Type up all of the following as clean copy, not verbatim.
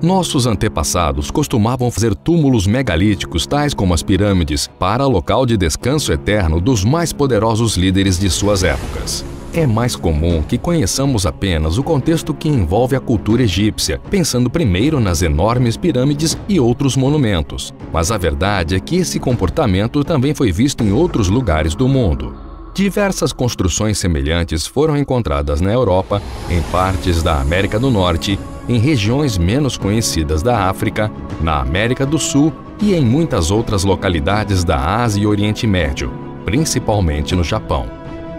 Nossos antepassados costumavam fazer túmulos megalíticos, tais como as pirâmides, para local de descanso eterno dos mais poderosos líderes de suas épocas. É mais comum que conheçamos apenas o contexto que envolve a cultura egípcia, pensando primeiro nas enormes pirâmides e outros monumentos. Mas a verdade é que esse comportamento também foi visto em outros lugares do mundo. Diversas construções semelhantes foram encontradas na Europa, em partes da América do Norte, em regiões menos conhecidas da África, na América do Sul e em muitas outras localidades da Ásia e Oriente Médio, principalmente no Japão.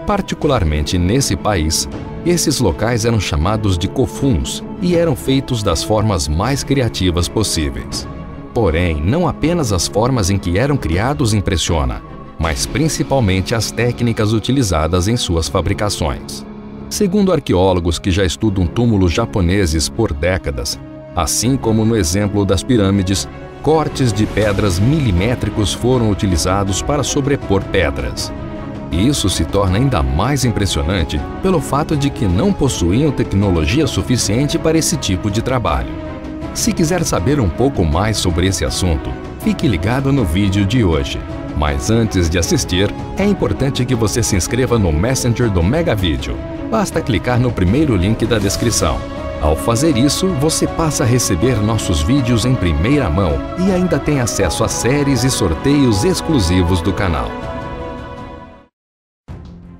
Particularmente nesse país, esses locais eram chamados de kofuns e eram feitos das formas mais criativas possíveis. Porém, não apenas as formas em que eram criados impressiona, mas principalmente as técnicas utilizadas em suas fabricações. Segundo arqueólogos que já estudam túmulos japoneses por décadas, assim como no exemplo das pirâmides, cortes de pedras milimétricos foram utilizados para sobrepor pedras. Isso se torna ainda mais impressionante pelo fato de que não possuíam tecnologia suficiente para esse tipo de trabalho. Se quiser saber um pouco mais sobre esse assunto, fique ligado no vídeo de hoje. Mas antes de assistir, é importante que você se inscreva no Messenger do Megavídeo. Basta clicar no primeiro link da descrição. Ao fazer isso, você passa a receber nossos vídeos em primeira mão e ainda tem acesso a séries e sorteios exclusivos do canal.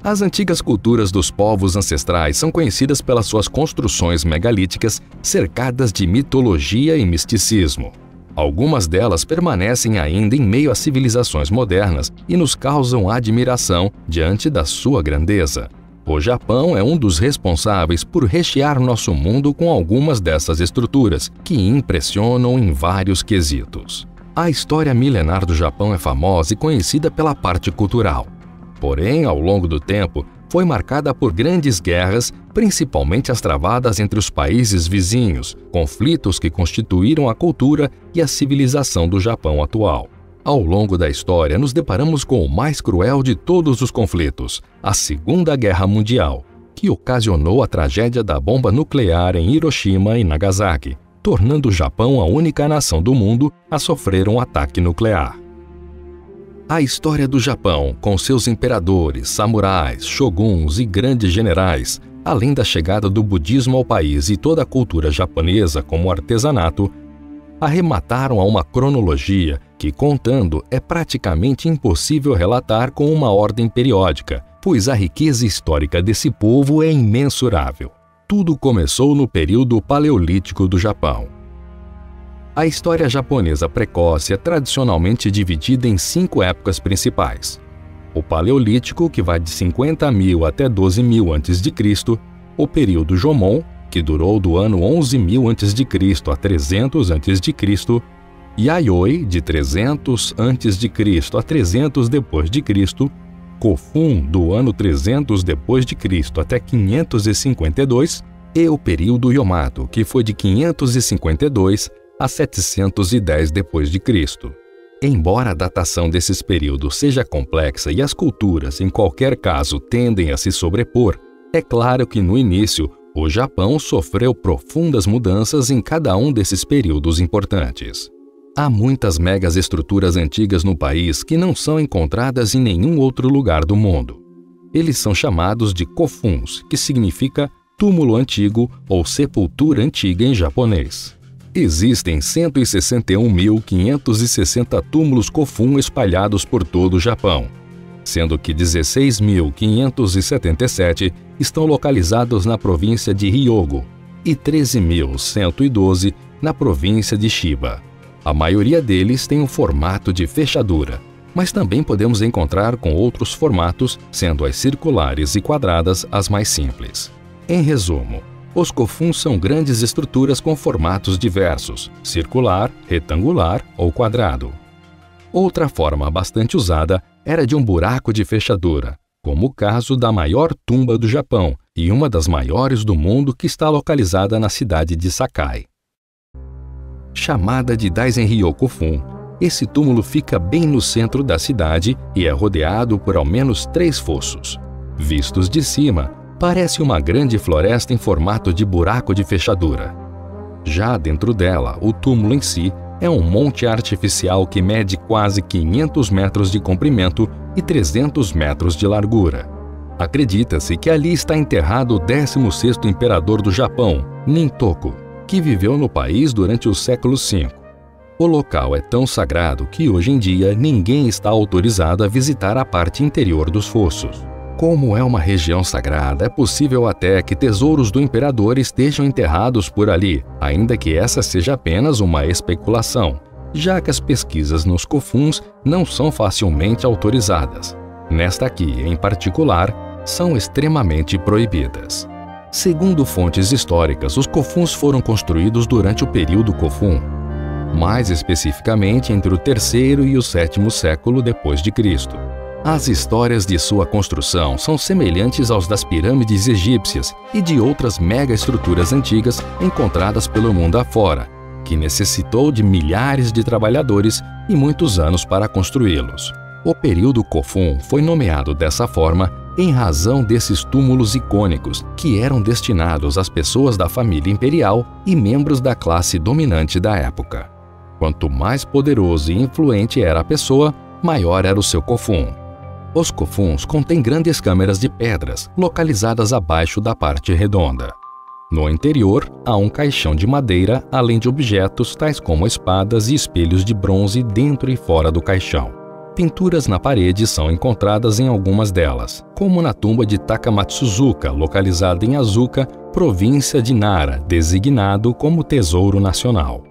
As antigas culturas dos povos ancestrais são conhecidas pelas suas construções megalíticas cercadas de mitologia e misticismo. Algumas delas permanecem ainda em meio às civilizações modernas e nos causam admiração diante da sua grandeza. O Japão é um dos responsáveis por rechear nosso mundo com algumas dessas estruturas, que impressionam em vários quesitos. A história milenar do Japão é famosa e conhecida pela parte cultural. Porém, ao longo do tempo, foi marcada por grandes guerras, principalmente as travadas entre os países vizinhos, conflitos que constituíram a cultura e a civilização do Japão atual. Ao longo da história, nos deparamos com o mais cruel de todos os conflitos, a Segunda Guerra Mundial, que ocasionou a tragédia da bomba nuclear em Hiroshima e Nagasaki, tornando o Japão a única nação do mundo a sofrer um ataque nuclear. A história do Japão, com seus imperadores, samurais, shoguns e grandes generais, além da chegada do budismo ao país e toda a cultura japonesa como artesanato, arremataram a uma cronologia que, contando, é praticamente impossível relatar com uma ordem periódica, pois a riqueza histórica desse povo é imensurável. Tudo começou no período paleolítico do Japão. A história japonesa precoce é tradicionalmente dividida em 5 épocas principais. O Paleolítico, que vai de 50.000 até 12.000 a.C., o período Jomon, que durou do ano 11.000 a.C. a 300 a.C., Yayoi, de 300 a.C. a 300 d.C., Kofun, do ano 300 d.C. até 552, e o período Yamato, que foi de 552 a 710 d.C. Embora a datação desses períodos seja complexa e as culturas, em qualquer caso, tendem a se sobrepor, é claro que no início, o Japão sofreu profundas mudanças em cada um desses períodos importantes. Há muitas megas estruturas antigas no país que não são encontradas em nenhum outro lugar do mundo. Eles são chamados de kofuns, que significa túmulo antigo ou sepultura antiga em japonês. Existem 161.560 túmulos Kofun espalhados por todo o Japão, sendo que 16.577 estão localizados na província de Hyogo e 13.112 na província de Chiba. A maioria deles tem um formato de fechadura, mas também podemos encontrar com outros formatos, sendo as circulares e quadradas as mais simples. Em resumo, os kofuns são grandes estruturas com formatos diversos, circular, retangular ou quadrado. Outra forma bastante usada era de um buraco de fechadura, como o caso da maior tumba do Japão e uma das maiores do mundo que está localizada na cidade de Sakai. Chamada de Daizenryo Kofun, esse túmulo fica bem no centro da cidade e é rodeado por ao menos 3 fossos. Vistos de cima, parece uma grande floresta em formato de buraco de fechadura. Já dentro dela, o túmulo em si é um monte artificial que mede quase 500 metros de comprimento e 300 metros de largura. Acredita-se que ali está enterrado o 16º imperador do Japão, Nintoku, que viveu no país durante o século V. O local é tão sagrado que hoje em dia ninguém está autorizado a visitar a parte interior dos fossos. Como é uma região sagrada, é possível até que tesouros do imperador estejam enterrados por ali, ainda que essa seja apenas uma especulação, já que as pesquisas nos cofuns não são facilmente autorizadas. Nesta aqui, em particular, são extremamente proibidas. Segundo fontes históricas, os cofuns foram construídos durante o período Kofun, mais especificamente entre o 3º e o 7º século depois de Cristo. As histórias de sua construção são semelhantes aos das pirâmides egípcias e de outras mega-estruturas antigas encontradas pelo mundo afora, que necessitou de milhares de trabalhadores e muitos anos para construí-los. O período Kofun foi nomeado dessa forma em razão desses túmulos icônicos que eram destinados às pessoas da família imperial e membros da classe dominante da época. Quanto mais poderoso e influente era a pessoa, maior era o seu Kofun. Os cofuns contêm grandes câmeras de pedras, localizadas abaixo da parte redonda. No interior, há um caixão de madeira, além de objetos tais como espadas e espelhos de bronze dentro e fora do caixão. Pinturas na parede são encontradas em algumas delas, como na tumba de Takamatsuzuka, localizada em Azuka, província de Nara, designado como Tesouro Nacional.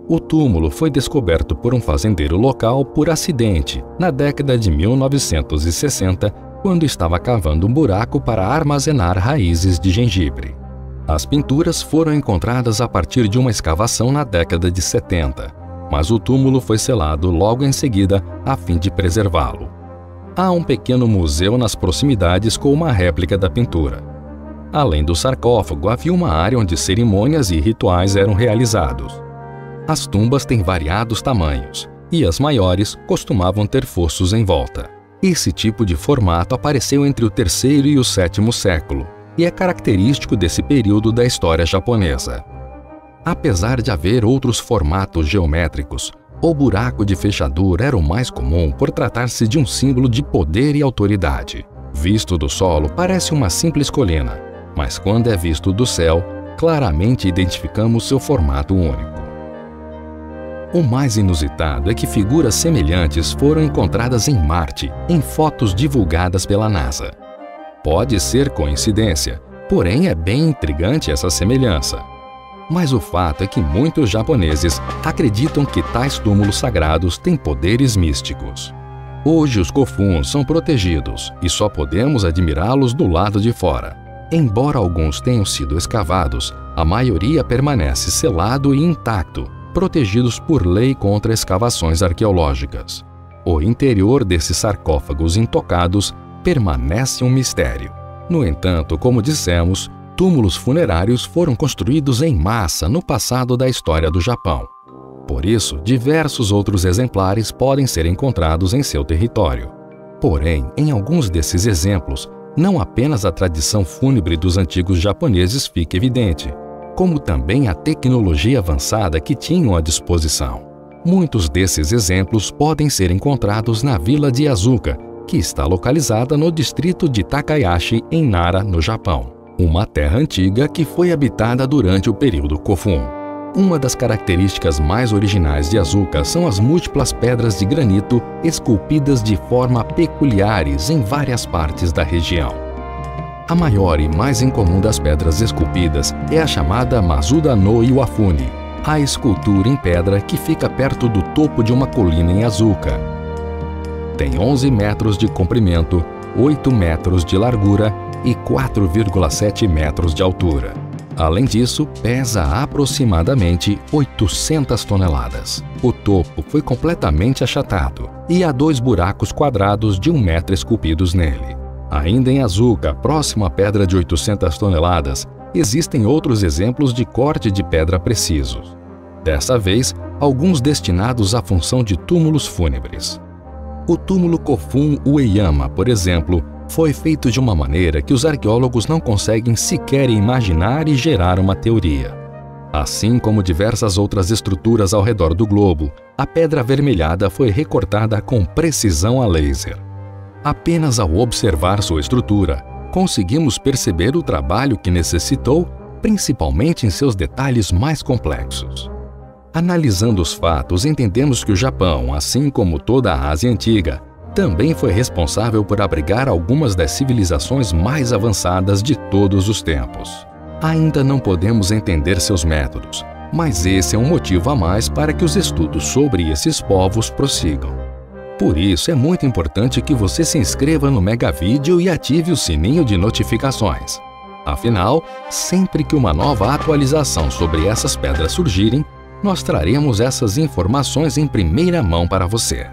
O túmulo foi descoberto por um fazendeiro local por acidente, na década de 1960, quando estava cavando um buraco para armazenar raízes de gengibre. As pinturas foram encontradas a partir de uma escavação na década de 70, mas o túmulo foi selado logo em seguida a fim de preservá-lo. Há um pequeno museu nas proximidades com uma réplica da pintura. Além do sarcófago, havia uma área onde cerimônias e rituais eram realizados. As tumbas têm variados tamanhos, e as maiores costumavam ter fossos em volta. Esse tipo de formato apareceu entre o 3º e o 7º século, e é característico desse período da história japonesa. Apesar de haver outros formatos geométricos, o buraco de fechadura era o mais comum por tratar-se de um símbolo de poder e autoridade. Visto do solo, parece uma simples colina, mas quando é visto do céu, claramente identificamos seu formato único. O mais inusitado é que figuras semelhantes foram encontradas em Marte, em fotos divulgadas pela NASA. Pode ser coincidência, porém é bem intrigante essa semelhança. Mas o fato é que muitos japoneses acreditam que tais túmulos sagrados têm poderes místicos. Hoje os cofuns são protegidos e só podemos admirá-los do lado de fora. Embora alguns tenham sido escavados, a maioria permanece selado e intacto, protegidos por lei contra escavações arqueológicas. O interior desses sarcófagos intocados permanece um mistério. No entanto, como dissemos, túmulos funerários foram construídos em massa no passado da história do Japão. Por isso, diversos outros exemplares podem ser encontrados em seu território. Porém, em alguns desses exemplos, não apenas a tradição fúnebre dos antigos japoneses fica evidente, como também a tecnologia avançada que tinham à disposição. Muitos desses exemplos podem ser encontrados na vila de Azuka, que está localizada no distrito de Takayashi, em Nara, no Japão, uma terra antiga que foi habitada durante o período Kofun. Uma das características mais originais de Azuka são as múltiplas pedras de granito esculpidas de forma peculiares em várias partes da região. A maior e mais incomum das pedras esculpidas é a chamada Masuda no Iwafune, a escultura em pedra que fica perto do topo de uma colina em Azuka. Tem 11 metros de comprimento, 8 metros de largura e 4,7 metros de altura. Além disso, pesa aproximadamente 800 toneladas. O topo foi completamente achatado e há 2 buracos quadrados de 1 metro esculpidos nele. Ainda em Azuka, próximo à pedra de 800 toneladas, existem outros exemplos de corte de pedra precisos. Dessa vez, alguns destinados à função de túmulos fúnebres. O túmulo Kofun Ueyama, por exemplo, foi feito de uma maneira que os arqueólogos não conseguem sequer imaginar e gerar uma teoria. Assim como diversas outras estruturas ao redor do globo, a pedra avermelhada foi recortada com precisão a laser. Apenas ao observar sua estrutura, conseguimos perceber o trabalho que necessitou, principalmente em seus detalhes mais complexos. Analisando os fatos, entendemos que o Japão, assim como toda a Ásia Antiga, também foi responsável por abrigar algumas das civilizações mais avançadas de todos os tempos. Ainda não podemos entender seus métodos, mas esse é um motivo a mais para que os estudos sobre esses povos prossigam. Por isso, é muito importante que você se inscreva no Megavídeo e ative o sininho de notificações. Afinal, sempre que uma nova atualização sobre essas pedras surgirem, nós traremos essas informações em primeira mão para você.